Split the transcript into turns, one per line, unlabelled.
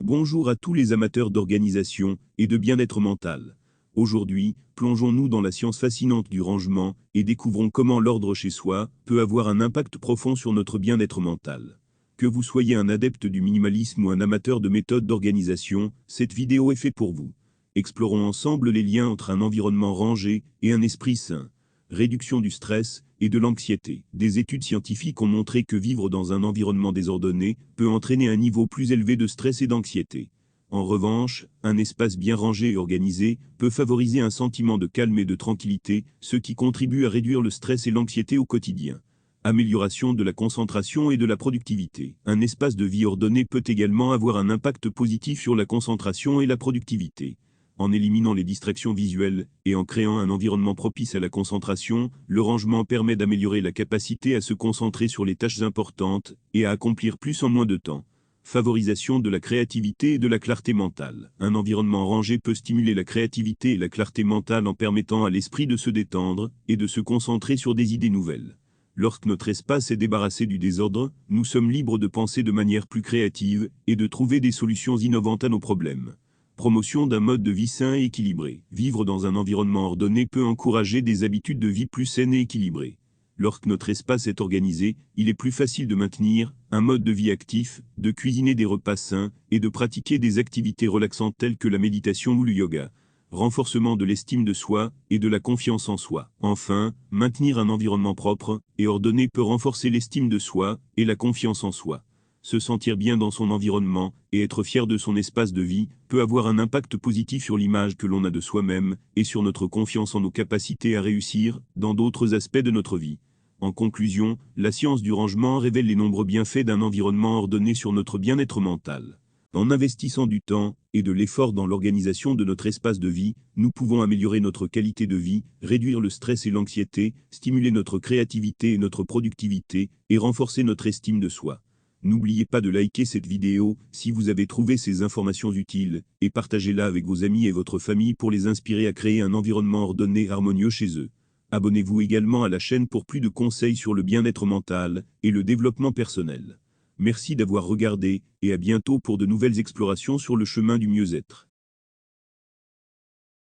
Bonjour à tous les amateurs d'organisation et de bien-être mental. Aujourd'hui, plongeons-nous dans la science fascinante du rangement et découvrons comment l'ordre chez soi peut avoir un impact profond sur notre bien-être mental. Que vous soyez un adepte du minimalisme ou un amateur de méthodes d'organisation, cette vidéo est faite pour vous. Explorons ensemble les liens entre un environnement rangé et un esprit sain. Réduction du stress et de l'anxiété. Des études scientifiques ont montré que vivre dans un environnement désordonné peut entraîner un niveau plus élevé de stress et d'anxiété. En revanche, un espace bien rangé et organisé peut favoriser un sentiment de calme et de tranquillité, ce qui contribue à réduire le stress et l'anxiété au quotidien. Amélioration de la concentration et de la productivité. Un espace de vie ordonné peut également avoir un impact positif sur la concentration et la productivité. En éliminant les distractions visuelles et en créant un environnement propice à la concentration, le rangement permet d'améliorer la capacité à se concentrer sur les tâches importantes et à accomplir plus en moins de temps. Favorisation de la créativité et de la clarté mentale. Un environnement rangé peut stimuler la créativité et la clarté mentale en permettant à l'esprit de se détendre et de se concentrer sur des idées nouvelles. Lorsque notre espace est débarrassé du désordre, nous sommes libres de penser de manière plus créative et de trouver des solutions innovantes à nos problèmes. Promotion d'un mode de vie sain et équilibré. Vivre dans un environnement ordonné peut encourager des habitudes de vie plus saines et équilibrées. Lorsque notre espace est organisé, il est plus facile de maintenir un mode de vie actif, de cuisiner des repas sains et de pratiquer des activités relaxantes telles que la méditation ou le yoga. Renforcement de l'estime de soi et de la confiance en soi. Enfin, maintenir un environnement propre et ordonné peut renforcer l'estime de soi et la confiance en soi. Se sentir bien dans son environnement et être fier de son espace de vie peut avoir un impact positif sur l'image que l'on a de soi-même et sur notre confiance en nos capacités à réussir dans d'autres aspects de notre vie. En conclusion, la science du rangement révèle les nombreux bienfaits d'un environnement ordonné sur notre bien-être mental. En investissant du temps et de l'effort dans l'organisation de notre espace de vie, nous pouvons améliorer notre qualité de vie, réduire le stress et l'anxiété, stimuler notre créativité et notre productivité, et renforcer notre estime de soi. N'oubliez pas de liker cette vidéo si vous avez trouvé ces informations utiles, et partagez-la avec vos amis et votre famille pour les inspirer à créer un environnement ordonné et harmonieux chez eux. Abonnez-vous également à la chaîne pour plus de conseils sur le bien-être mental et le développement personnel. Merci d'avoir regardé, et à bientôt pour de nouvelles explorations sur le chemin du mieux-être.